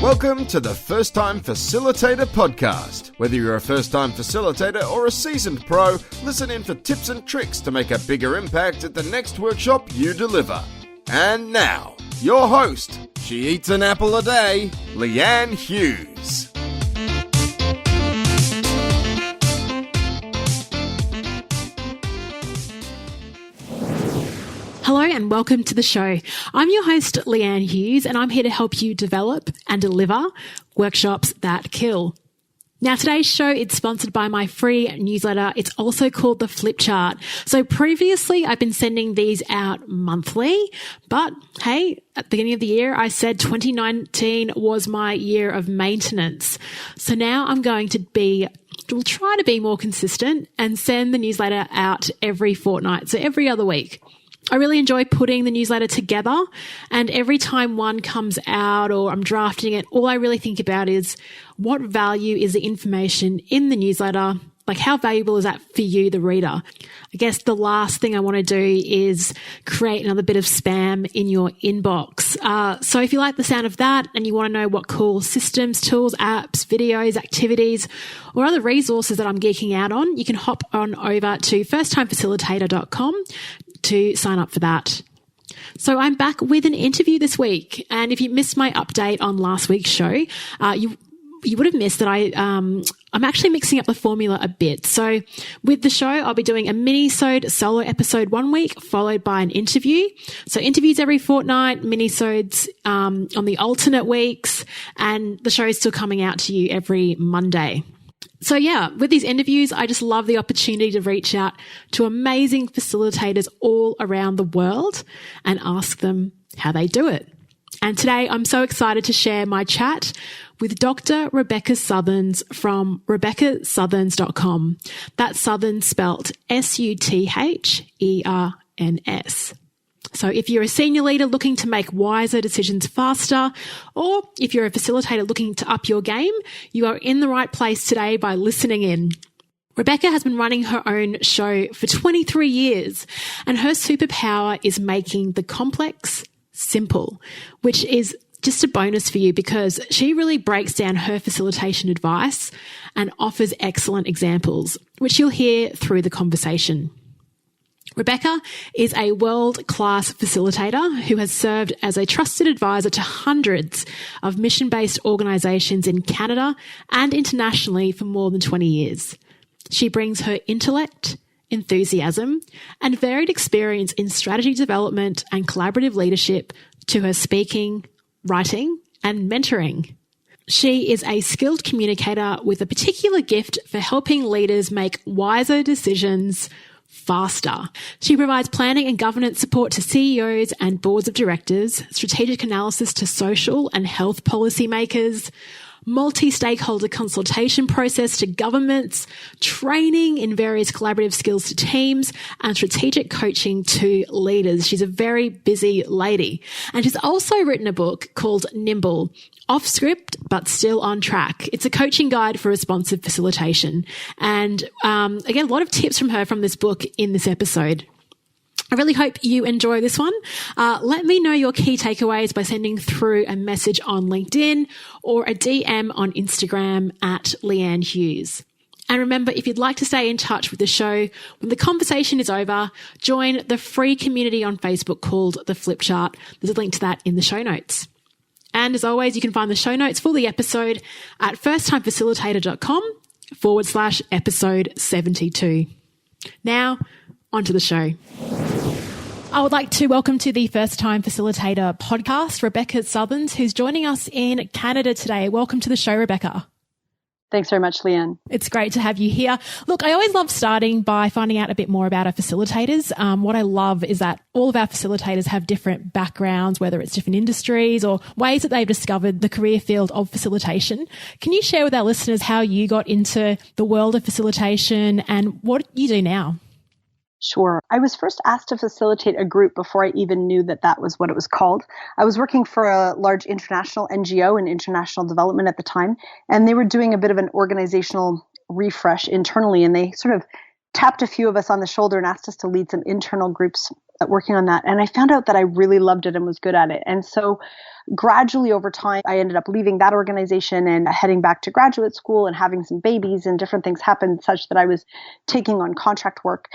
Welcome to the First Time Facilitator podcast. Whether you're a first-time facilitator or a seasoned pro, listen in for tips and tricks to make a bigger impact at the next workshop you deliver. And now, your host, she eats an apple a day, Leanne Hughes. Hello and welcome to the show. I'm your host, Leanne Hughes, and I'm here to help you develop and deliver workshops that kill. Now, today's show is sponsored by my free newsletter. It's also called the Flip Chart. So previously, I've been sending these out monthly, but hey, at the beginning of the year, I said 2019 was my year of maintenance. So now I'm going to we'll try to be more consistent and send the newsletter out every fortnight, so every other week. I really enjoy putting the newsletter together, and every time one comes out or I'm drafting it, all I really think about is what value is the information in the newsletter? Like, how valuable is that for you, the reader? I guess the last thing I want to do is create another bit of spam in your inbox. So if you like the sound of that and you want to know what cool systems, tools, apps, videos, activities, or other resources that I'm geeking out on, you can hop on over to firsttimefacilitator.com to sign up for that. So I'm back with an interview this week. And if you missed my update on last week's show, you would have missed that I'm actually mixing up the formula a bit. So with the show, I'll be doing a mini-sode solo episode 1 week, followed by an interview. So interviews every fortnight, mini-sodes on the alternate weeks, and the show is still coming out to you every Monday. So yeah, with these interviews, I just love the opportunity to reach out to amazing facilitators all around the world and ask them how they do it. And today I'm so excited to share my chat with Dr. Rebecca Sutherns from RebeccaSutherns.com. That's Sutherns spelt Sutherns. So if you're a senior leader looking to make wiser decisions faster, or if you're a facilitator looking to up your game, you are in the right place today by listening in. Rebecca has been running her own show for 23 years, and her superpower is making the complex simple, which is just a bonus for you because she really breaks down her facilitation advice and offers excellent examples, which you'll hear through the conversation. Rebecca is a world-class facilitator who has served as a trusted advisor to hundreds of mission-based organisations in Canada and internationally for more than 20 years. She brings her intellect, enthusiasm, and varied experience in strategy development and collaborative leadership to her speaking, writing, and mentoring. She is a skilled communicator with a particular gift for helping leaders make wiser decisions faster. She provides planning and governance support to CEOs and boards of directors, strategic analysis to social and health policymakers, multi-stakeholder consultation process to governments, training in various collaborative skills to teams, and strategic coaching to leaders. She's a very busy lady. And she's also written a book called Nimble, Off Script but Still on Track. It's a coaching guide for responsive facilitation. And again, a lot of tips from her from this book in this episode. I really hope you enjoy this one. Let me know your key takeaways by sending through a message on LinkedIn or a DM on Instagram at Leanne Hughes. And remember, if you'd like to stay in touch with the show, when the conversation is over, join the free community on Facebook called The Flip Chart. There's a link to that in the show notes. And as always, you can find the show notes for the episode at firsttimefacilitator.com/episode 72. Now, onto the show. I would like to welcome to the First Time Facilitator podcast, Rebecca Sutherns, who's joining us in Canada today. Welcome to the show, Rebecca. Thanks very much, Leanne. It's great to have you here. Look, I always love starting by finding out a bit more about our facilitators. What I love is that all of our facilitators have different backgrounds, whether it's different industries or ways that they've discovered the career field of facilitation. Can you share with our listeners how you got into the world of facilitation and what you do now? Sure. I was first asked to facilitate a group before I even knew that that was what it was called. I was working for a large international NGO in international development at the time, and they were doing a bit of an organizational refresh internally, and they sort of tapped a few of us on the shoulder and asked us to lead some internal groups working on that. And I found out that I really loved it and was good at it. And so gradually over time, I ended up leaving that organization and heading back to graduate school and having some babies, and different things happened such that I was taking on contract work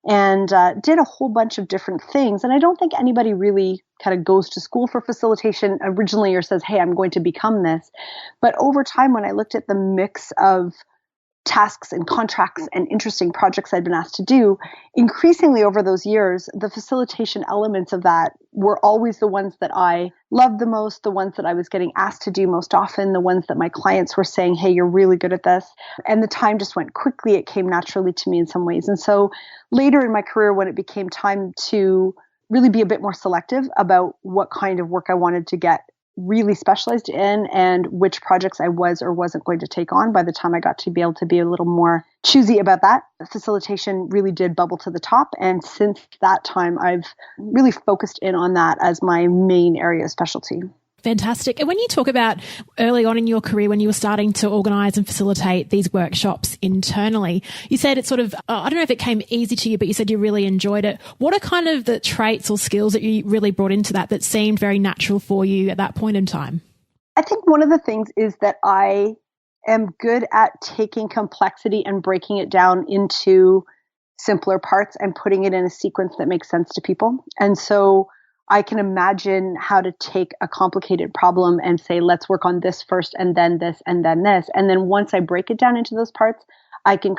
and did a whole bunch of different things. And I don't think anybody really kind of goes to school for facilitation originally or says, hey, I'm going to become this. But over time, when I looked at the mix of tasks and contracts and interesting projects I'd been asked to do, increasingly over those years, the facilitation elements of that were always the ones that I loved the most, the ones that I was getting asked to do most often, the ones that my clients were saying, hey, you're really good at this. And the time just went quickly. It came naturally to me in some ways. And so later in my career, when it became time to really be a bit more selective about what kind of work I wanted to get really specialized in and which projects I was or wasn't going to take on, by the time I got to be able to be a little more choosy about that, facilitation really did bubble to the top. And since that time, I've really focused in on that as my main area of specialty. Fantastic. And when you talk about early on in your career, when you were starting to organise and facilitate these workshops internally, you said it sort of, I don't know if it came easy to you, but you said you really enjoyed it. What are kind of the traits or skills that you really brought into that seemed very natural for you at that point in time? I think one of the things is that I am good at taking complexity and breaking it down into simpler parts and putting it in a sequence that makes sense to people. And so I can imagine how to take a complicated problem and say, let's work on this first and then this and then this. And then once I break it down into those parts, I can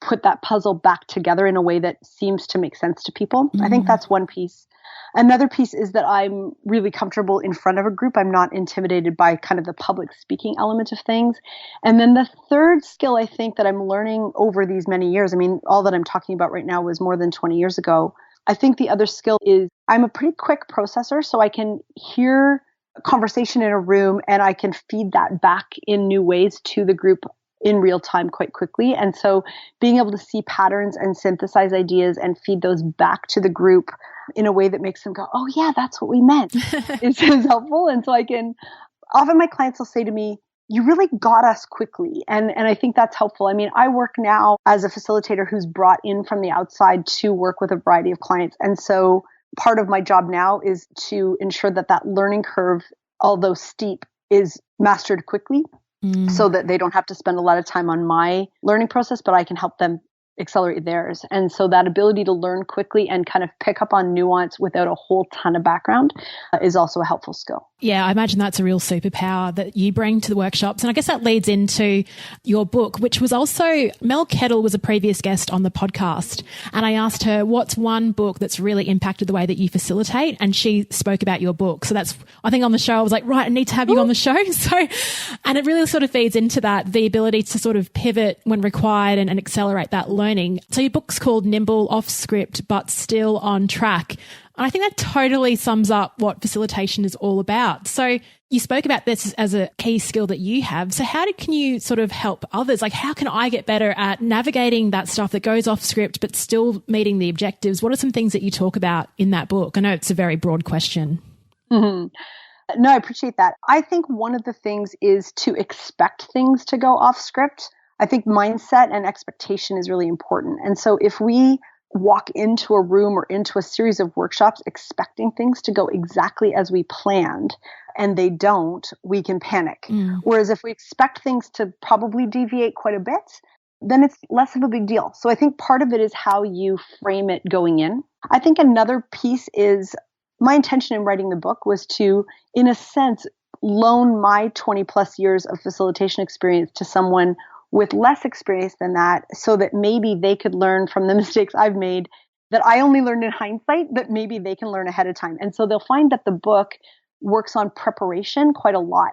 put that puzzle back together in a way that seems to make sense to people. I think that's one piece. Another piece is that I'm really comfortable in front of a group. I'm not intimidated by kind of the public speaking element of things. And then the third skill I think that I'm learning over these many years, I mean, all that I'm talking about right now was more than 20 years ago. I think the other skill is I'm a pretty quick processor, so I can hear a conversation in a room and I can feed that back in new ways to the group in real time quite quickly. And so being able to see patterns and synthesize ideas and feed those back to the group in a way that makes them go, oh yeah, that's what we meant is helpful. And so often my clients will say to me, you really got us quickly. And I think that's helpful. I mean, I work now as a facilitator who's brought in from the outside to work with a variety of clients. And so part of my job now is to ensure that learning curve, although steep, is mastered quickly so that they don't have to spend a lot of time on my learning process, but I can help them accelerate theirs. And so that ability to learn quickly and kind of pick up on nuance without a whole ton of background is also a helpful skill. Yeah, I imagine that's a real superpower that you bring to the workshops. And I guess that leads into your book, which was also, Mel Kettle was a previous guest on the podcast. And I asked her, what's one book that's really impacted the way that you facilitate? And she spoke about your book. So that's, I think on the show, I was like, right, I need to have you on the show. So, and it really sort of feeds into that, the ability to sort of pivot when required and accelerate that learning. So your book's called Nimble, Off Script, but Still on Track. And I think that totally sums up what facilitation is all about. So you spoke about this as a key skill that you have. So how can you sort of help others? Like, how can I get better at navigating that stuff that goes off script, but still meeting the objectives? What are some things that you talk about in that book? I know it's a very broad question. Mm-hmm. No, I appreciate that. I think one of the things is to expect things to go off script. I think mindset and expectation is really important. And so if we walk into a room or into a series of workshops expecting things to go exactly as we planned and they don't, we can panic. Whereas if we expect things to probably deviate quite a bit, then it's less of a big deal. So I think part of it is how you frame it going in. I think another piece is my intention in writing the book was to, in a sense, loan my 20 plus years of facilitation experience to someone with less experience than that, so that maybe they could learn from the mistakes I've made that I only learned in hindsight, that maybe they can learn ahead of time. And so they'll find that the book works on preparation quite a lot.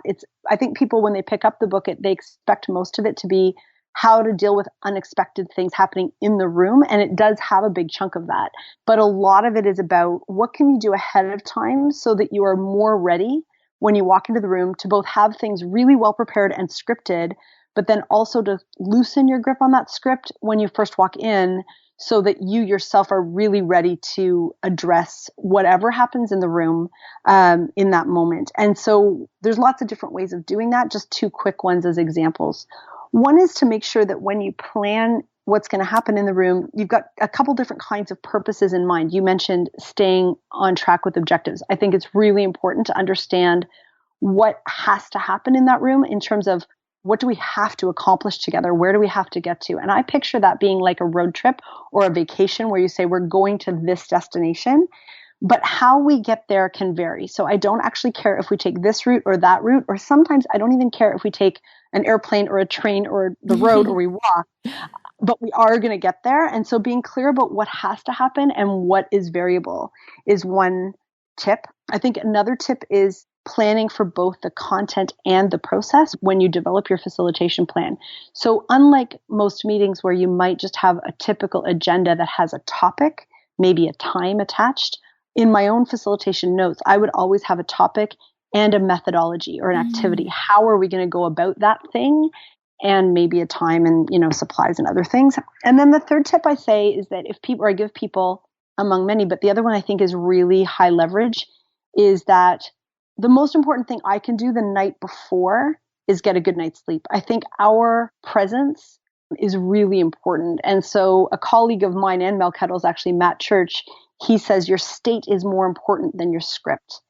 I think people, when they pick up the book, they expect most of it to be how to deal with unexpected things happening in the room. And it does have a big chunk of that. But a lot of it is about what can you do ahead of time so that you are more ready when you walk into the room to both have things really well prepared and scripted, but then also to loosen your grip on that script when you first walk in so that you yourself are really ready to address whatever happens in the room in that moment. And so there's lots of different ways of doing that, just two quick ones as examples. One is to make sure that when you plan what's going to happen in the room, you've got a couple different kinds of purposes in mind. You mentioned staying on track with objectives. I think it's really important to understand what has to happen in that room in terms of what do we have to accomplish together? Where do we have to get to? And I picture that being like a road trip or a vacation where you say, we're going to this destination, but how we get there can vary. So I don't actually care if we take this route or that route, or sometimes I don't even care if we take an airplane or a train or the road or we walk, but we are going to get there. And so being clear about what has to happen and what is variable is one tip. I think another tip is planning for both the content and the process when you develop your facilitation plan. So unlike most meetings where you might just have a typical agenda that has a topic, maybe a time attached, in my own facilitation notes, I would always have a topic and a methodology or an activity. How are we going to go about that thing? And maybe a time and, supplies and other things. And then the third tip I say is that I give people among many, but the other one I think is really high leverage, is that the most important thing I can do the night before is get a good night's sleep. I think our presence is really important. And so a colleague of mine and Mel Kettle's, actually Matt Church, he says your state is more important than your script.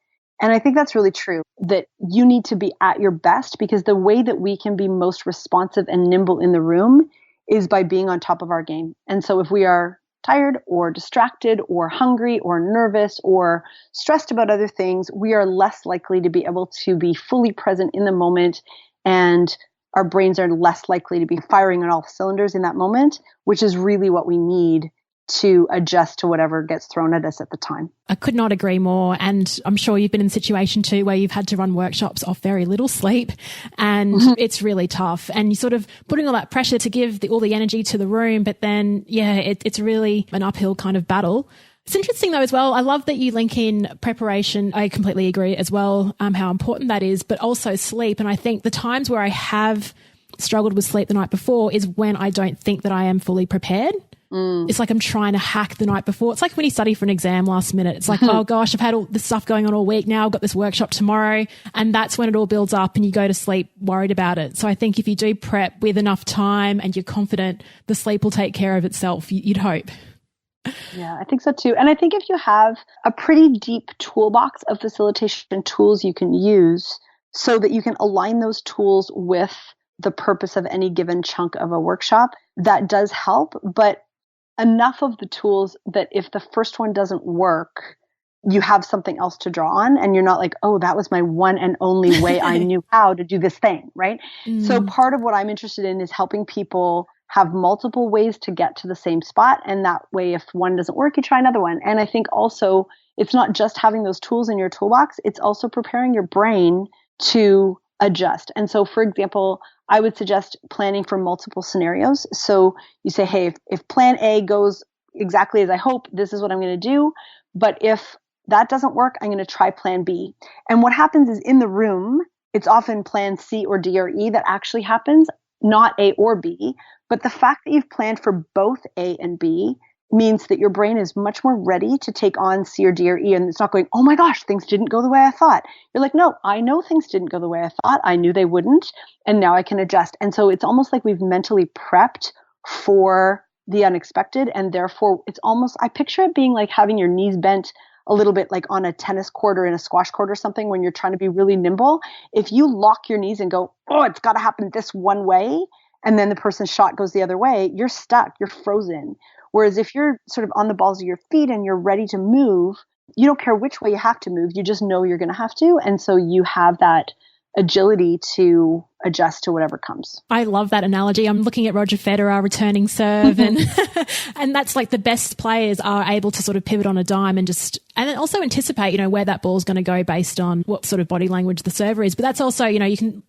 And I think that's really true, that you need to be at your best, because the way that we can be most responsive and nimble in the room is by being on top of our game. And so if we are tired or distracted or hungry or nervous or stressed about other things, we are less likely to be able to be fully present in the moment, and our brains are less likely to be firing on all cylinders in that moment, which is really what we need to adjust to whatever gets thrown at us at the time. I could not agree more. And I'm sure you've been in a situation too where you've had to run workshops off very little sleep, and it's really tough. And you're sort of putting all that pressure to give all the energy to the room. But then, it's really an uphill kind of battle. It's interesting though as well. I love that you link in preparation. I completely agree as well, how important that is, but also sleep. And I think the times where I have struggled with sleep the night before is when I don't think that I am fully prepared. It's like I'm trying to hack the night before. It's like when you study for an exam last minute. It's like, oh gosh, I've had all this stuff going on all week now. I've got this workshop tomorrow. And that's when it all builds up and you go to sleep worried about it. So I think if you do prep with enough time and you're confident, the sleep will take care of itself, you'd hope. Yeah, I think so too. And I think if you have a pretty deep toolbox of facilitation tools you can use, so that you can align those tools with the purpose of any given chunk of a workshop, that does help. But enough of the tools that if the first one doesn't work, you have something else to draw on, and you're not like, oh, that was my one and only way I knew how to do this thing, right? So part of what I'm interested in is helping people have multiple ways to get to the same spot. And that way, if one doesn't work, you try another one. And I think also it's not just having those tools in your toolbox, it's also preparing your brain to adjust. And so, for example, I would suggest planning for multiple scenarios. So you say, hey, if plan A goes exactly as I hope, this is what I'm going to do. But if that doesn't work, I'm going to try plan B. And what happens is in the room, it's often plan C or D or E that actually happens, not A or B. But the fact that you've planned for both A and B means that your brain is much more ready to take on C or D or E. And it's not going, oh my gosh, things didn't go the way I thought. You're like, no, I know things didn't go the way I thought. I knew they wouldn't. And now I can adjust. And so it's almost like we've mentally prepped for the unexpected. And therefore it's almost, I picture it being like having your knees bent a little bit like on a tennis court or in a squash court or something when you're trying to be really nimble. If you lock your knees and go, oh, it's got to happen this one way, and then the person's shot goes the other way, you're stuck, you're frozen. Whereas if you're sort of on the balls of your feet and you're ready to move, you don't care which way you have to move. You just know you're going to have to. And so you have that agility to adjust to whatever comes. I love that analogy. I'm looking at Roger Federer returning serve and and that's like the best players are able to sort of pivot on a dime and then also anticipate, where that ball's going to go based on what sort of body language the server is. But that's also,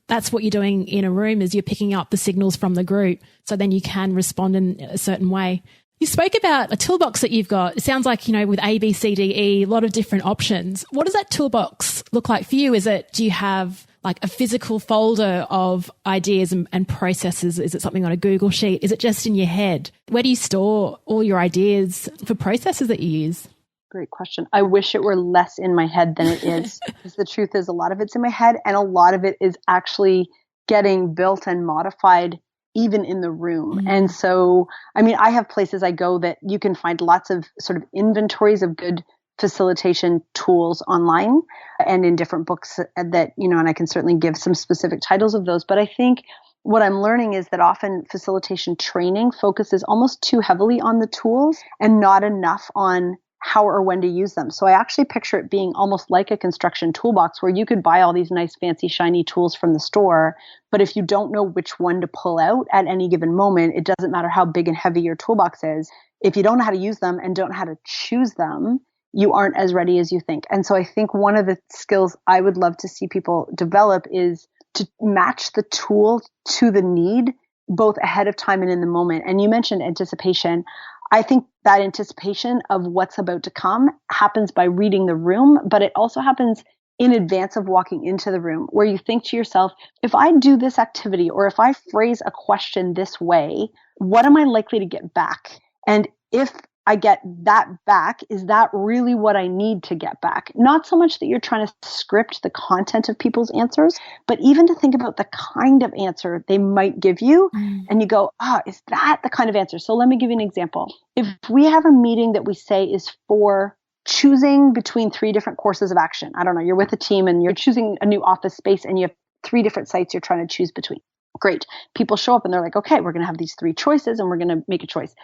that's what you're doing in a room is you're picking up the signals from the group. So then you can respond in a certain way. You spoke about a toolbox that you've got. It sounds like, with A, B, C, D, E, a lot of different options. What does that toolbox look like for you? Do you have like a physical folder of ideas and processes? Is it something on a Google sheet? Is it just in your head? Where do you store all your ideas for processes that you use? Great question. I wish it were less in my head than it is. Because the truth is a lot of it's in my head and a lot of it is actually getting built and modified even in the room. And so, I mean, I have places I go that you can find lots of sort of inventories of good facilitation tools online and in different books that, and I can certainly give some specific titles of those. But I think what I'm learning is that often facilitation training focuses almost too heavily on the tools and not enough on how or when to use them. So I actually picture it being almost like a construction toolbox where you could buy all these nice, fancy, shiny tools from the store. But if you don't know which one to pull out at any given moment, it doesn't matter how big and heavy your toolbox is. If you don't know how to use them and don't know how to choose them, you aren't as ready as you think. And so I think one of the skills I would love to see people develop is to match the tool to the need, both ahead of time and in the moment. And you mentioned anticipation. I think that anticipation of what's about to come happens by reading the room, but it also happens in advance of walking into the room, where you think to yourself, if I do this activity or if I phrase a question this way, what am I likely to get back? And if I get that back, is that really what I need to get back? Not so much that you're trying to script the content of people's answers, but even to think about the kind of answer they might give you. And you go, is that the kind of answer? So let me give you an example. If we have a meeting that we say is for choosing between 3 different courses of action, I don't know, you're with a team and you're choosing a new office space and you have 3 different sites you're trying to choose between. Great. People show up and they're like, okay, we're going to have these 3 choices and we're going to make a choice.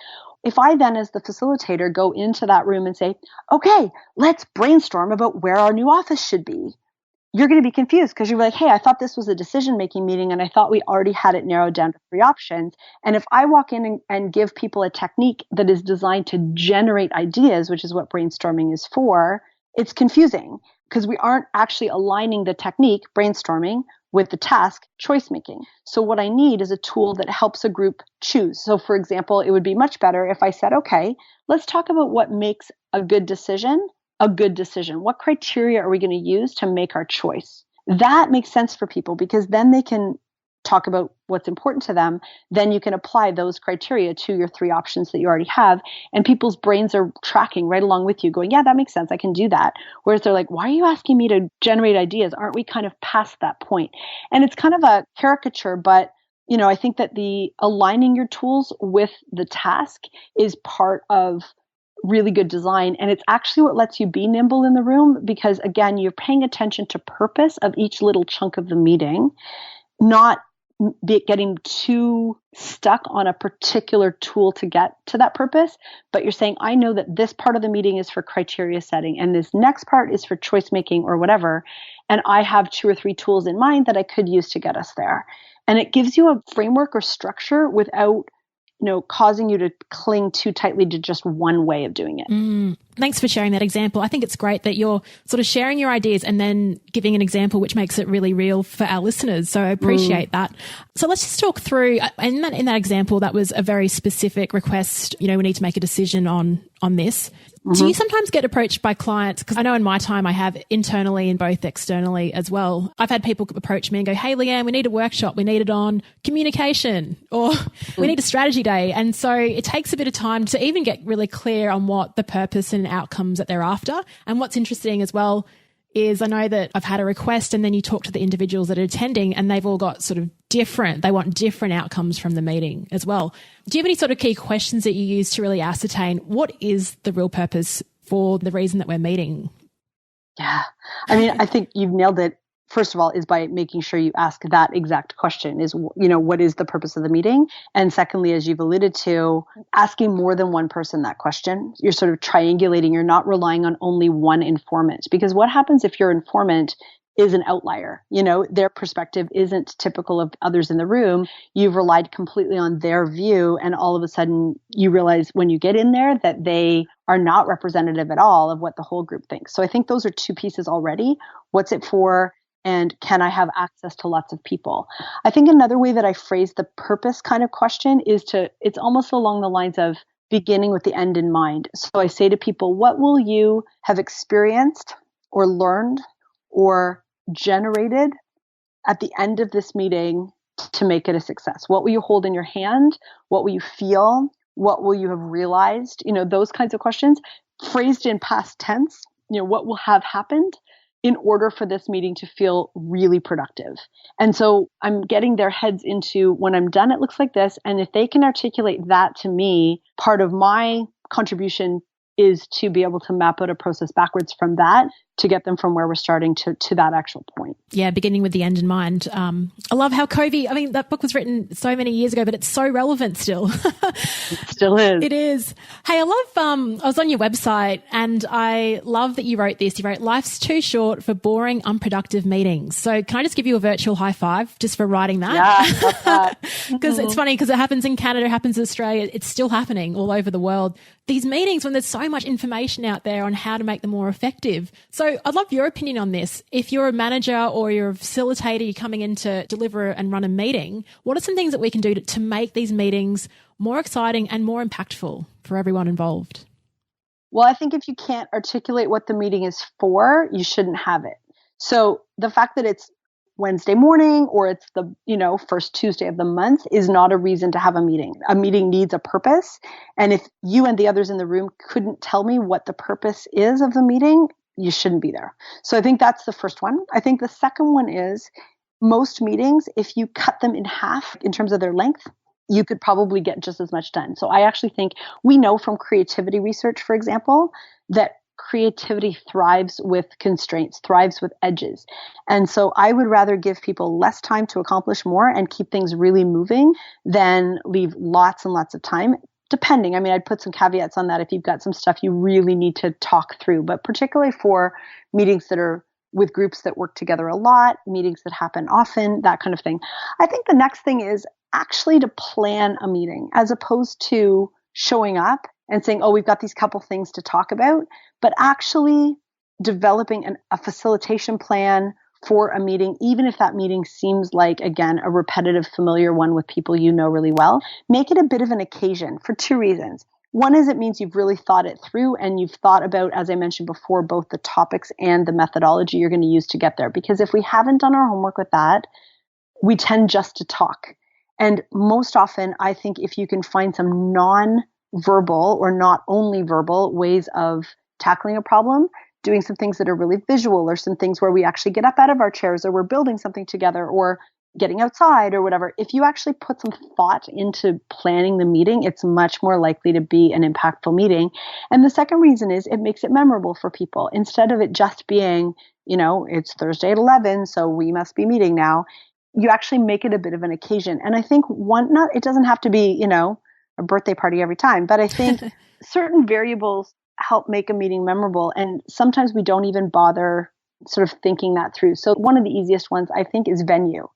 If I then, as the facilitator, go into that room and say, okay, let's brainstorm about where our new office should be, you're going to be confused because you're like, hey, I thought this was a decision-making meeting and I thought we already had it narrowed down to 3 options. And if I walk in and give people a technique that is designed to generate ideas, which is what brainstorming is for, it's confusing because we aren't actually aligning the technique, brainstorming, with the task, choice making. So what I need is a tool that helps a group choose. So for example, it would be much better if I said, okay, let's talk about what makes a good decision a good decision. What criteria are we going to use to make our choice? That makes sense for people because then they can talk about what's important to them. Then you can apply those criteria to your 3 options that you already have. And people's brains are tracking right along with you going, yeah, that makes sense. I can do that. Whereas they're like, why are you asking me to generate ideas? Aren't we kind of past that point? And it's kind of a caricature, but I think that the aligning your tools with the task is part of really good design. And it's actually what lets you be nimble in the room because again, you're paying attention to purpose of each little chunk of the meeting, not getting too stuck on a particular tool to get to that purpose, but you're saying, I know that this part of the meeting is for criteria setting and this next part is for choice making or whatever. And I have 2 or 3 tools in mind that I could use to get us there. And it gives you a framework or structure without causing you to cling too tightly to just one way of doing it. Thanks for sharing that example. I think it's great that you're sort of sharing your ideas and then giving an example which makes it really real for our listeners. So I appreciate that. So let's just talk through, in that example, that was a very specific request. We need to make a decision on this. Do you sometimes get approached by clients? Because I know in my time I have internally and both externally as well. I've had people approach me and go, hey, Leanne, we need a workshop. We need it on communication or we need a strategy day. And so it takes a bit of time to even get really clear on what the purpose and outcomes that they're after. And what's interesting as well is I know that I've had a request and then you talk to the individuals that are attending and they've all got sort of they want different outcomes from the meeting as well. Do you have any sort of key questions that you use to really ascertain what is the real purpose for the reason that we're meeting? Yeah. I mean, I think you've nailed it. First of all, is by making sure you ask that exact question is, what is the purpose of the meeting? And secondly, as you've alluded to, asking more than one person that question. You're sort of triangulating. You're not relying on only one informant. Because what happens if your informant is an outlier? Their perspective isn't typical of others in the room. You've relied completely on their view. And all of a sudden you realize when you get in there that they are not representative at all of what the whole group thinks. So I think those are 2 pieces already. What's it for? And can I have access to lots of people? I think another way that I phrase the purpose kind of question is it's almost along the lines of beginning with the end in mind. So I say to people, what will you have experienced or learned or generated at the end of this meeting to make it a success? What will you hold in your hand? What will you feel? What will you have realized? Those kinds of questions phrased in past tense, what will have happened in order for this meeting to feel really productive. And so I'm getting their heads into, when I'm done, it looks like this. And if they can articulate that to me, part of my contribution is to be able to map out a process backwards from that to get them from where we're starting to that actual point. Yeah, beginning with the end in mind. I love how Covey, I mean, that book was written so many years ago, but it's so relevant still. It still is. It is. Hey, I love, I was on your website and I love that you wrote this. You wrote, life's too short for boring, unproductive meetings. So can I just give you a virtual high five just for writing that? Yeah, love that. Because it's funny because it happens in Canada, it happens in Australia. It's still happening all over the world. These meetings when there's so much information out there on how to make them more effective. So I'd love your opinion on this. If you're a manager or you're a facilitator, you're coming in to deliver and run a meeting, what are some things that we can do to make these meetings more exciting and more impactful for everyone involved? Well, I think if you can't articulate what the meeting is for, you shouldn't have it. So the fact that it's Wednesday morning or it's the, first Tuesday of the month is not a reason to have a meeting. A meeting needs a purpose. And if you and the others in the room couldn't tell me what the purpose is of the meeting, you shouldn't be there. So I think that's the first one. I think the second one is most meetings, if you cut them in half in terms of their length, you could probably get just as much done. So I actually think we know from creativity research, for example, that creativity thrives with constraints, thrives with edges. And so I would rather give people less time to accomplish more and keep things really moving than leave lots and lots of time. Depending, I mean, I'd put some caveats on that if you've got some stuff you really need to talk through, but particularly for meetings that are with groups that work together a lot, meetings that happen often, that kind of thing. I think the next thing is actually to plan a meeting as opposed to showing up and saying, oh, we've got these couple things to talk about, but actually developing a facilitation plan for a meeting, even if that meeting seems like, again, a repetitive, familiar one with people you know really well. Make it a bit of an occasion for two reasons. One is it means you've really thought it through and you've thought about, as I mentioned before, both the topics and the methodology you're going to use to get there. Because if we haven't done our homework with that, we tend just to talk. And most often, I think if you can find some non-verbal or not only verbal ways of tackling a problem, doing some things that are really visual or some things where we actually get up out of our chairs or we're building something together or getting outside or whatever. If you actually put some thought into planning the meeting, it's much more likely to be an impactful meeting. And the second reason is it makes it memorable for people. Instead of it just being, it's Thursday at 11, so we must be meeting now. You actually make it a bit of an occasion. And I think it doesn't have to be, a birthday party every time, but I think certain variables help make a meeting memorable. And sometimes we don't even bother sort of thinking that through. So one of the easiest ones I think is venue.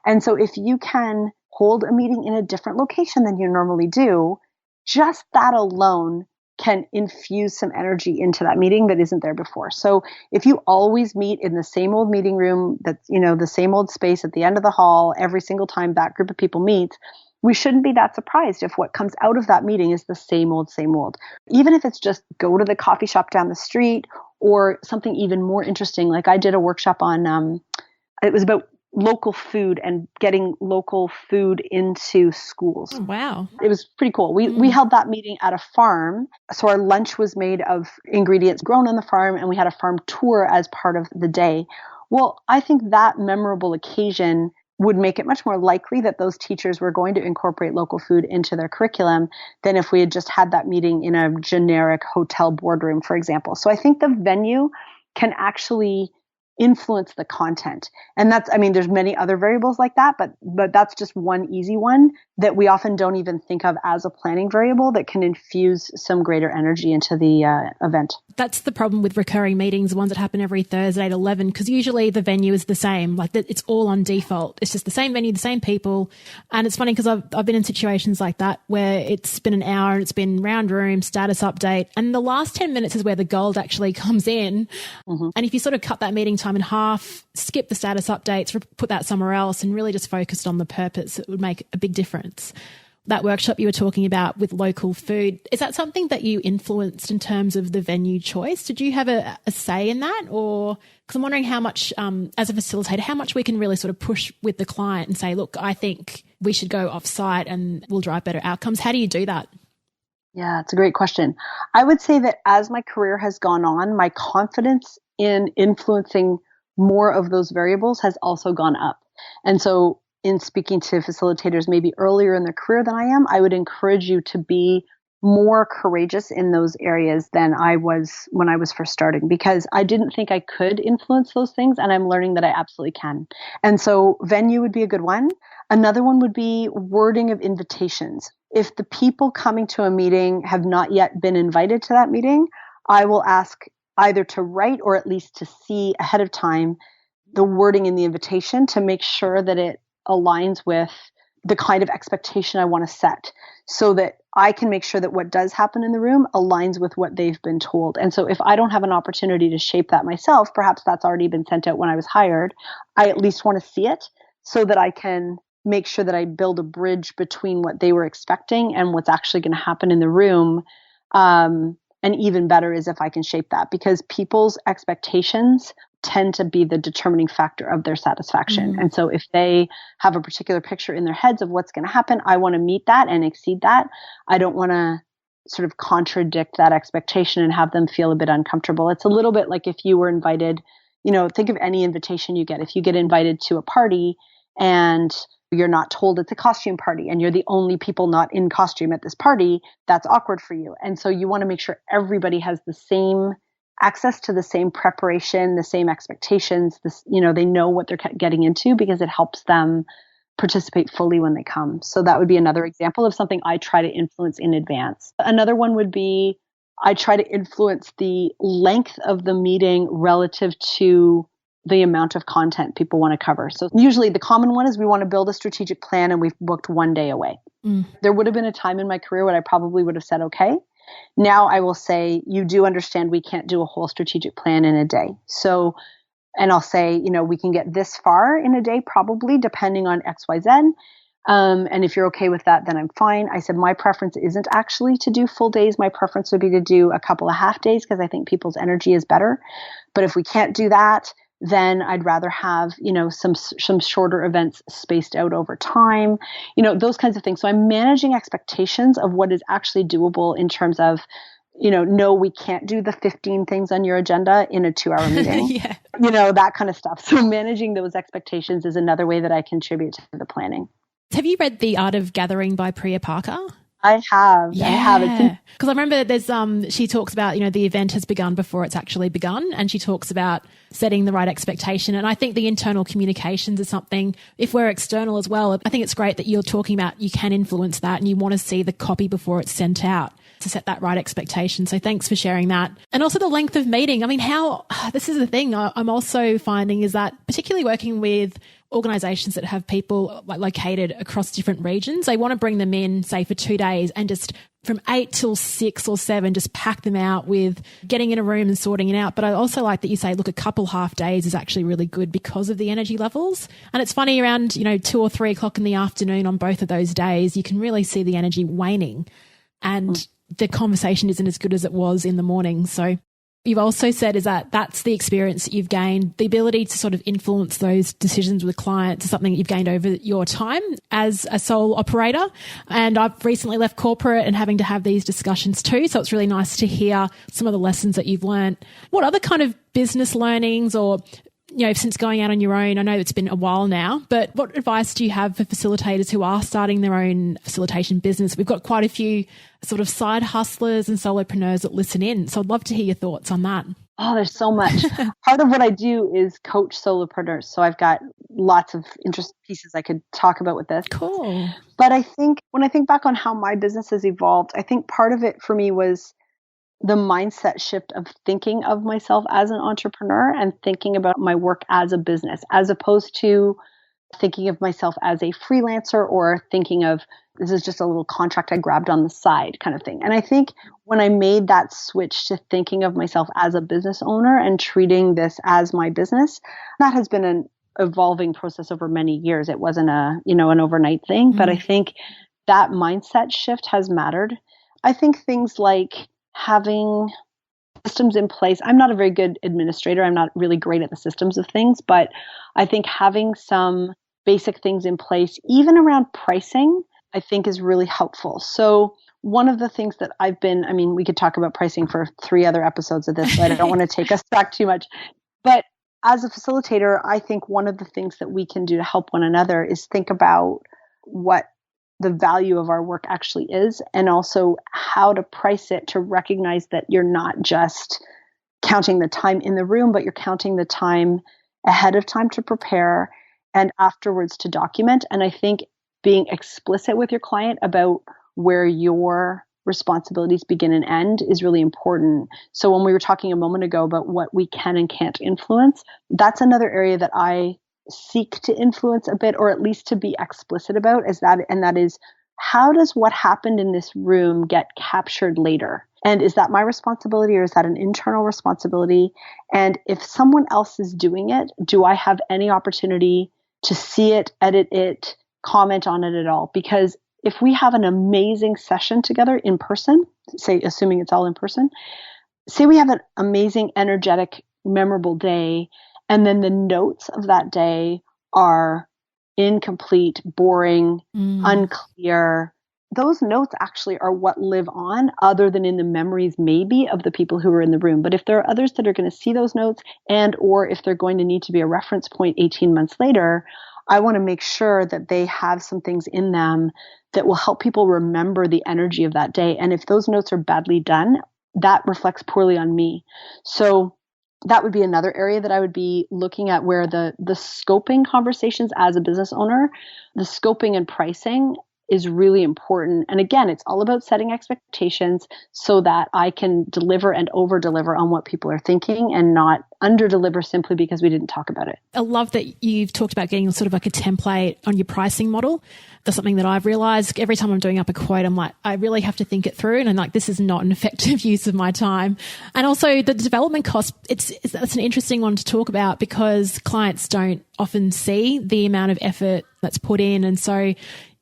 And so if you can hold a meeting in a different location than you normally do, just that alone can infuse some energy into that meeting that isn't there before. So if you always meet in the same old meeting room, that's, the same old space at the end of the hall, every single time that group of people meets, we shouldn't be that surprised if what comes out of that meeting is the same old, same old. Even if it's just go to the coffee shop down the street or something even more interesting. Like I did a workshop on, it was about local food and getting local food into schools. Oh, wow. It was pretty cool. We held that meeting at a farm. So our lunch was made of ingredients grown on the farm and we had a farm tour as part of the day. Well, I think that memorable occasion would make it much more likely that those teachers were going to incorporate local food into their curriculum than if we had just had that meeting in a generic hotel boardroom, for example. So I think the venue can actually influence the content. And there's many other variables like that, but that's just one easy one that we often don't even think of as a planning variable that can infuse some greater energy into the event. That's the problem with recurring meetings, the ones that happen every Thursday at 11, because usually the venue is the same. Like it's all on default. It's just the same venue, the same people. And it's funny because I've been in situations like that where it's been an hour and it's been round room, status update. And the last 10 minutes is where the gold actually comes in. Mm-hmm. And if you sort of cut that meeting time in half, skip the status updates, put that somewhere else and really just focused on the purpose, it would make a big difference. That workshop you were talking about with local food, is that something that you influenced in terms of the venue choice? Did you have a say in that? Or, because I'm wondering how much, as a facilitator, how much we can really sort of push with the client and say, look, I think we should go off-site and we'll drive better outcomes. How do you do that? Yeah, it's a great question. I would say that as my career has gone on, my confidence in influencing more of those variables has also gone up. And so in speaking to facilitators maybe earlier in their career than I am, I would encourage you to be more courageous in those areas than I was when I was first starting, because I didn't think I could influence those things. And I'm learning that I absolutely can. And so venue would be a good one. Another one would be wording of invitations. If the people coming to a meeting have not yet been invited to that meeting, I will ask either to write or at least to see ahead of time the wording in the invitation to make sure that it aligns with the kind of expectation I want to set, so that I can make sure that what does happen in the room aligns with what they've been told. And so if I don't have an opportunity to shape that myself, perhaps that's already been sent out when I was hired, I at least want to see it so that I can make sure that I build a bridge between what they were expecting and what's actually going to happen in the room. And even better is if I can shape that, because people's expectations tend to be the determining factor of their satisfaction. And so if they have a particular picture in their heads of what's going to happen, I want to meet that and exceed that. I don't want to sort of contradict that expectation and have them feel a bit uncomfortable. It's a little bit like if you were invited, think of any invitation you get. If you get invited to a party and you're not told it's a costume party and you're the only people not in costume at this party, that's awkward for you. And so you want to make sure everybody has the same access to the same preparation, the same expectations, they know what they're getting into, because it helps them participate fully when they come. So that would be another example of something I try to influence in advance. Another one would be I try to influence the length of the meeting relative to the amount of content people want to cover. So usually the common one is we want to build a strategic plan and we've booked one day away. There would have been a time in my career when I probably would have said, okay. Now I will say, you do understand we can't do a whole strategic plan in a day. So, and I'll say, we can get this far in a day, probably depending on X, Y, Z. And if you're okay with that, then I'm fine. I said, my preference isn't actually to do full days. My preference would be to do a couple of half days because I think people's energy is better. But if we can't do that, then I'd rather have, some shorter events spaced out over time, those kinds of things. So I'm managing expectations of what is actually doable in terms of, no, we can't do the 15 things on your agenda in a 2-hour meeting, that kind of stuff. So managing those expectations is another way that I contribute to the planning. Have you read The Art of Gathering by Priya Parker? I have. Yeah. I have. Because I remember there's she talks about, the event has begun before it's actually begun, and she talks about setting the right expectation. And I think the internal communications is something, if we're external as well, I think it's great that you're talking about you can influence that and you want to see the copy before it's sent out to set that right expectation. So thanks for sharing that. And also the length of meeting. I mean, this is the thing I'm also finding is that particularly working with organizations that have people located across different regions, they want to bring them in, say, for 2 days and just from 8 till 6 or 7, just pack them out with getting in a room and sorting it out. But I also like that you say, look, a couple half days is actually really good because of the energy levels. And it's funny around, 2 or 3 o'clock in the afternoon on both of those days, you can really see the energy waning and the conversation isn't as good as it was in the morning. So you've also said is that that's the experience that you've gained, the ability to sort of influence those decisions with clients is something that you've gained over your time as a sole operator. And I've recently left corporate and having to have these discussions too. So it's really nice to hear some of the lessons that you've learned. What other kind of business learnings or since going out on your own, I know it's been a while now, but what advice do you have for facilitators who are starting their own facilitation business? We've got quite a few sort of side hustlers and solopreneurs that listen in. So I'd love to hear your thoughts on that. Oh, there's so much. Part of what I do is coach solopreneurs. So I've got lots of interesting pieces I could talk about with this. Cool. But I think when I think back on how my business has evolved, I think part of it for me was the mindset shift of thinking of myself as an entrepreneur and thinking about my work as a business, as opposed to thinking of myself as a freelancer or thinking of this is just a little contract I grabbed on the side kind of thing. And I think when I made that switch to thinking of myself as a business owner and treating this as my business, that has been an evolving process over many years. It wasn't an overnight thing, but I think that mindset shift has mattered. I think things like having systems in place. I'm not a very good administrator. I'm not really great at the systems of things, but I think having some basic things in place, even around pricing, I think is really helpful. So one of the things that we could talk about pricing for 3 other episodes of this, but I don't want to take us back too much. But as a facilitator, I think one of the things that we can do to help one another is think about what the value of our work actually is, and also how to price it to recognize that you're not just counting the time in the room, but you're counting the time ahead of time to prepare and afterwards to document. And I think being explicit with your client about where your responsibilities begin and end is really important. So when we were talking a moment ago about what we can and can't influence, that's another area that I seek to influence a bit, or at least to be explicit about, and that is, how does what happened in this room get captured later? And is that my responsibility, or is that an internal responsibility? And if someone else is doing it, do I have any opportunity to see it, edit it, comment on it at all? Because if we have an amazing session together in person, say, assuming it's all in person, say we have an amazing, energetic, memorable day, and then the notes of that day are incomplete, boring, unclear. Those notes actually are what live on, other than in the memories maybe of the people who were in the room. But if there are others that are going to see those notes, and or if they're going to need to be a reference point 18 months later, I want to make sure that they have some things in them that will help people remember the energy of that day. And if those notes are badly done, that reflects poorly on me. So that would be another area that I would be looking at, where the scoping conversations as a business owner, the scoping and pricing is really important. And again, it's all about setting expectations so that I can deliver and over deliver on what people are thinking, and not under deliver simply because we didn't talk about it. I love that you've talked about getting sort of like a template on your pricing model. That's something that I've realized every time I'm doing up a quote, I'm like, I really have to think it through. And I'm like, this is not an effective use of my time. And also the development cost, that's an interesting one to talk about, because clients don't often see the amount of effort that's put in. And so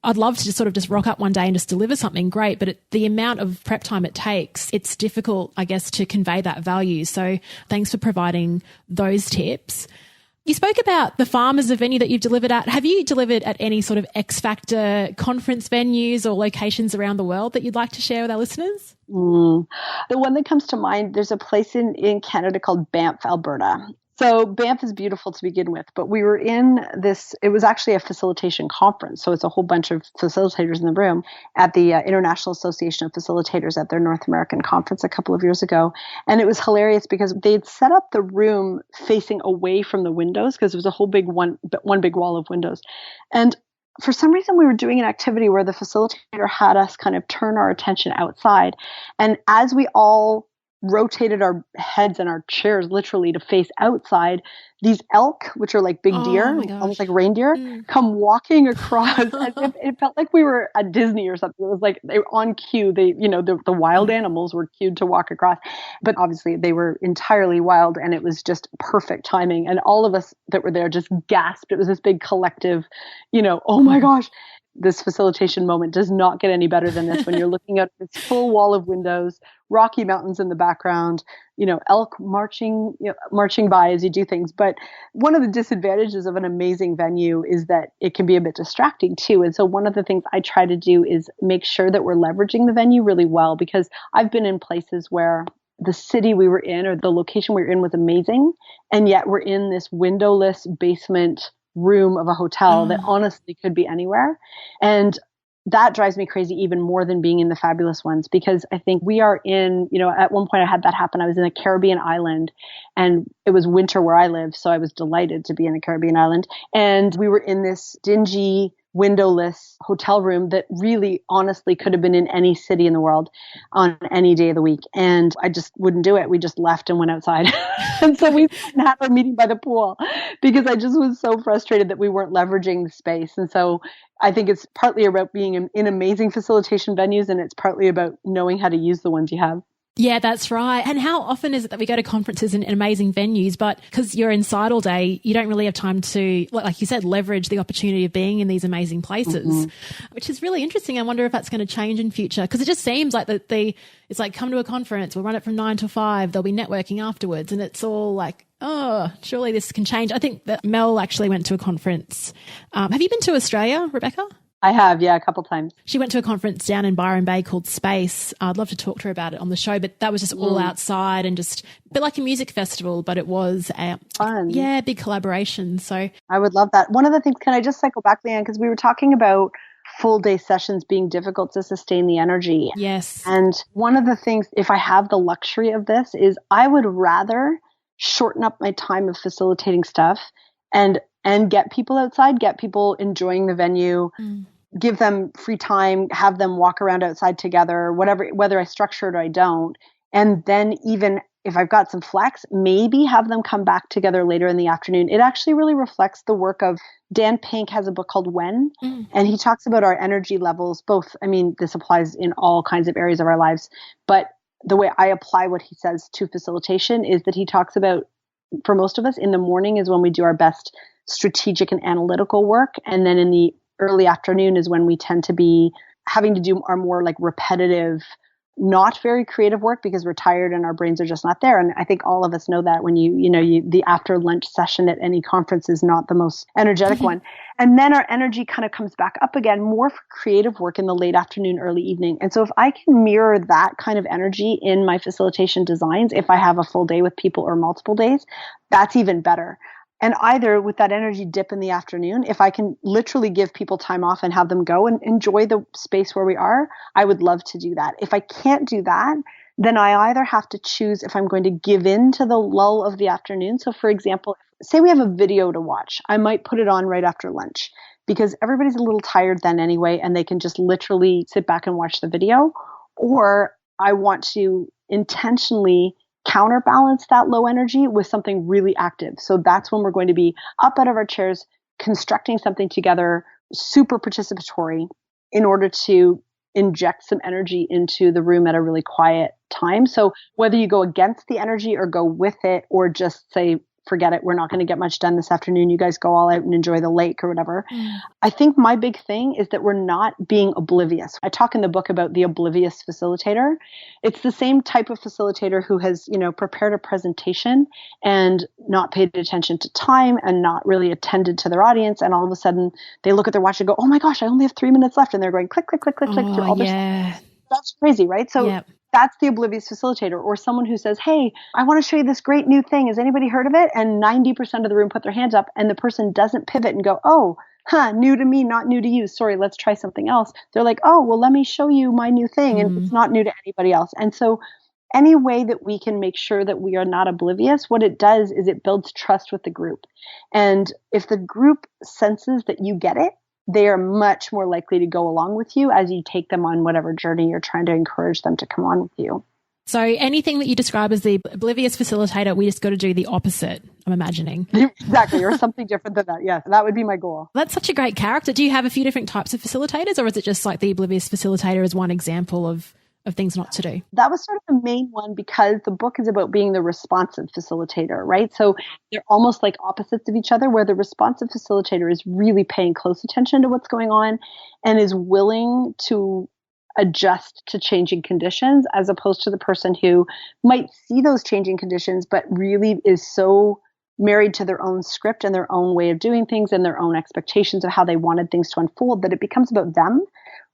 I'd love to just rock up one day and just deliver something great, but the amount of prep time it takes, it's difficult, I guess, to convey that value. So thanks for providing those tips. You spoke about the Farmers, a venue that you've delivered at. Have you delivered at any sort of X Factor conference venues or locations around the world that you'd like to share with our listeners? The one that comes to mind, there's a place in Canada called Banff, Alberta. So Banff is beautiful to begin with, but we were in this, it was actually a facilitation conference. So it's a whole bunch of facilitators in the room at the International Association of Facilitators at their North American conference a couple of years ago. And it was hilarious because they'd set up the room facing away from the windows, because it was a whole big one big wall of windows. And for some reason, we were doing an activity where the facilitator had us kind of turn our attention outside. And as we all rotated our heads and our chairs literally to face outside, these elk, which are like big deer, almost like reindeer, come walking across. And it felt like we were at Disney or something. It was like they were on cue. The wild animals were cued to walk across, but obviously they were entirely wild, and it was just perfect timing. And all of us that were there just gasped. It was this big collective, oh my gosh. This facilitation moment does not get any better than this, when you're looking at this full wall of windows, Rocky Mountains in the background, elk marching by as you do things. But one of the disadvantages of an amazing venue is that it can be a bit distracting too. And so one of the things I try to do is make sure that we're leveraging the venue really well, because I've been in places where the city we were in, or the location we were in, was amazing, and yet we're in this windowless basement room of a hotel that honestly could be anywhere. And that drives me crazy even more than being in the fabulous ones, because I think we are in, at one point I had that happen. I was in a Caribbean island, and it was winter where I live. So I was delighted to be in a Caribbean island. And we were in this dingy, windowless hotel room that really honestly could have been in any city in the world on any day of the week. And I just wouldn't do it. We just left and went outside. And so we had our meeting by the pool, because I just was so frustrated that we weren't leveraging the space. And so I think it's partly about being in amazing facilitation venues, and it's partly about knowing how to use the ones you have. Yeah, that's right. And how often is it that we go to conferences in amazing venues, but because you're inside all day, you don't really have time to, like you said, leverage the opportunity of being in these amazing places, which is really interesting. I wonder if that's going to change in future, because it just seems like it's like, come to a conference, we'll run it from 9 to 5, there'll be networking afterwards, and it's all like, oh, surely this can change. I think that Mel actually went to a conference. Have you been to Australia, Rebecca? I have, yeah, a couple times. She went to a conference down in Byron Bay called Space. I'd love to talk to her about it on the show, but that was just all outside and just a bit like a music festival, but it was fun. Yeah, big collaboration. So I would love that. One of the things, can I just cycle back, Leanne, because we were talking about full day sessions being difficult to sustain the energy. Yes. And one of the things, if I have the luxury of this, is I would rather shorten up my time of facilitating stuff and get people outside, get people enjoying the venue, give them free time, have them walk around outside together, whatever, whether I structure it or I don't. And then even if I've got some flex, maybe have them come back together later in the afternoon. It actually really reflects the work of Dan Pink has a book called When, and he talks about our energy levels, both, I mean, this applies in all kinds of areas of our lives, but the way I apply what he says to facilitation is that he talks about, for most of us, in the morning is when we do our best strategic and analytical work. And then in the early afternoon is when we tend to be having to do our more like repetitive, not very creative work because we're tired and our brains are just not there. And I think all of us know that when the after lunch session at any conference is not the most energetic one. And then our energy kind of comes back up again, more for creative work in the late afternoon, early evening. And so if I can mirror that kind of energy in my facilitation designs, if I have a full day with people or multiple days, that's even better. And either with that energy dip in the afternoon, if I can literally give people time off and have them go and enjoy the space where we are, I would love to do that. If I can't do that, then I either have to choose if I'm going to give in to the lull of the afternoon. So for example, say we have a video to watch, I might put it on right after lunch because everybody's a little tired then anyway, and they can just literally sit back and watch the video. Or I want to intentionally counterbalance that low energy with something really active. So that's when we're going to be up out of our chairs, constructing something together, super participatory, in order to inject some energy into the room at a really quiet time. So whether you go against the energy or go with it, or just say, forget it, we're not going to get much done this afternoon, you guys go all out and enjoy the lake or whatever. I think my big thing is that we're not being oblivious. I talk in the book about the oblivious facilitator. It's the same type of facilitator who has, prepared a presentation and not paid attention to time and not really attended to their audience. And all of a sudden they look at their watch and go, oh my gosh, I only have 3 minutes left. And they're going click, click, click, click, click through all their stuff. That's crazy, right? So that's the oblivious facilitator, or someone who says, hey, I want to show you this great new thing. Has anybody heard of it? And 90% of the room put their hands up, and the person doesn't pivot and go, oh, new to me, not new to you. Sorry, let's try something else. They're like, oh, well, let me show you my new thing. And it's not new to anybody else. And so any way that we can make sure that we are not oblivious, what it does is it builds trust with the group. And if the group senses that you get it, they are much more likely to go along with you as you take them on whatever journey you're trying to encourage them to come on with you. So anything that you describe as the oblivious facilitator, we just got to do the opposite, I'm imagining. Exactly, or something different than that. Yes, that would be my goal. That's such a great character. Do you have a few different types of facilitators, or is it just like the oblivious facilitator as one example of things not to do? That was sort of the main one because the book is about being the responsive facilitator, right? So they're almost like opposites of each other, where the responsive facilitator is really paying close attention to what's going on and is willing to adjust to changing conditions, as opposed to the person who might see those changing conditions, but really is so married to their own script and their own way of doing things and their own expectations of how they wanted things to unfold, that it becomes about them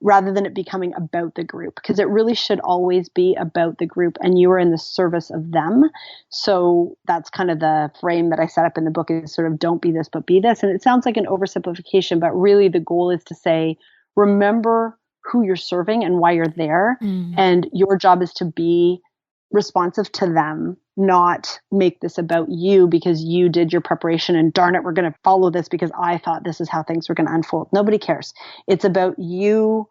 rather than it becoming about the group, because it really should always be about the group and you are in the service of them. So that's kind of the frame that I set up in the book, is sort of don't be this, but be this. And it sounds like an oversimplification, but really the goal is to say, remember who you're serving and why you're there. And your job is to be responsive to them, not make this about you because you did your preparation and darn it, we're going to follow this because I thought this is how things were going to unfold. Nobody cares. It's about you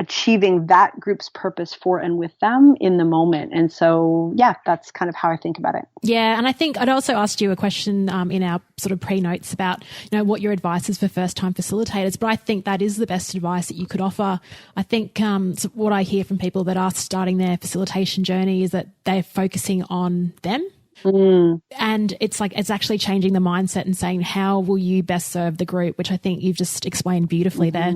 achieving that group's purpose for and with them in the moment. And so, yeah, that's kind of how I think about it. Yeah. And I think I'd also asked you a question in our sort of pre-notes about, what your advice is for first-time facilitators. But I think that is the best advice that you could offer. I think so what I hear from people that are starting their facilitation journey is that they're focusing on them. And it's actually changing the mindset and saying, how will you best serve the group, which I think you've just explained beautifully there.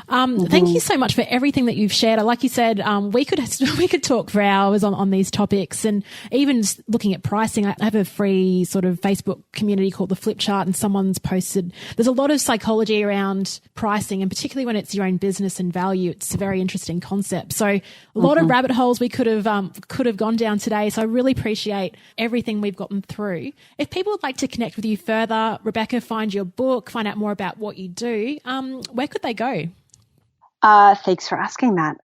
Thank you so much for everything that you've shared. Like you said, we could talk for hours on these topics, and even looking at pricing. I have a free sort of Facebook community called the Flip Chart, and someone's posted, there's a lot of psychology around pricing, and particularly when it's your own business and value, it's a very interesting concept. So a lot of rabbit holes we could have gone down today. So I really appreciate everything we've gotten through. If people would like to connect with you further, Rebecca, find your book, find out more about what you do, where could they go? Thanks for asking that.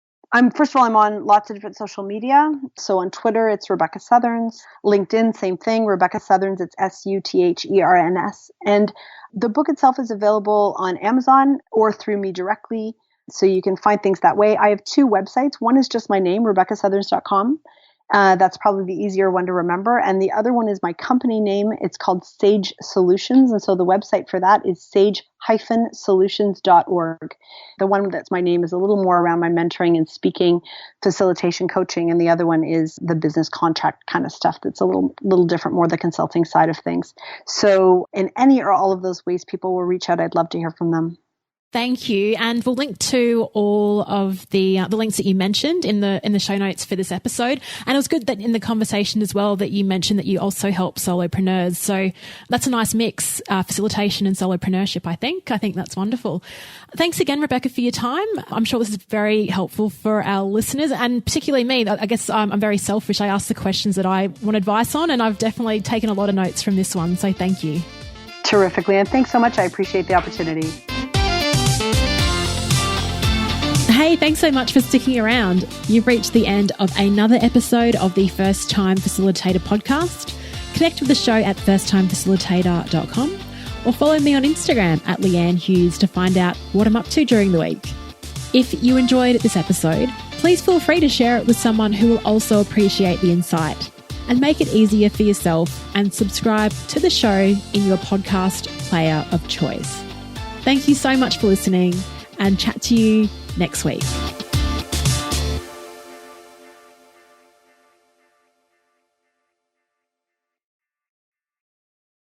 First of all, I'm on lots of different social media. So on Twitter, it's Rebecca Sutherns. LinkedIn, same thing. Rebecca Sutherns, it's Sutherns. And the book itself is available on Amazon or through me directly. So you can find things that way. I have two websites. One is just my name, RebeccaSutherns.com. That's probably the easier one to remember. And the other one is my company name. It's called Sage Solutions. And so the website for that is sage-solutions.org. The one that's my name is a little more around my mentoring and speaking, facilitation, coaching. And the other one is the business contract kind of stuff that's a little different, more the consulting side of things. So in any or all of those ways, people will reach out. I'd love to hear from them. Thank you. And we'll link to all of the links that you mentioned in the show notes for this episode. And it was good that in the conversation as well that you mentioned that you also help solopreneurs. So that's a nice mix, facilitation and solopreneurship, I think. I think that's wonderful. Thanks again, Rebecca, for your time. I'm sure this is very helpful for our listeners, and particularly me. I guess I'm very selfish. I ask the questions that I want advice on, and I've definitely taken a lot of notes from this one. So thank you. Terrifically. And thanks so much. I appreciate the opportunity. Hey, thanks so much for sticking around. You've reached the end of another episode of the First Time Facilitator podcast. Connect with the show at firsttimefacilitator.com or follow me on Instagram at Leanne Hughes to find out what I'm up to during the week. If you enjoyed this episode, please feel free to share it with someone who will also appreciate the insight, and make it easier for yourself and subscribe to the show in your podcast player of choice. Thank you so much for listening, and chat to you next week.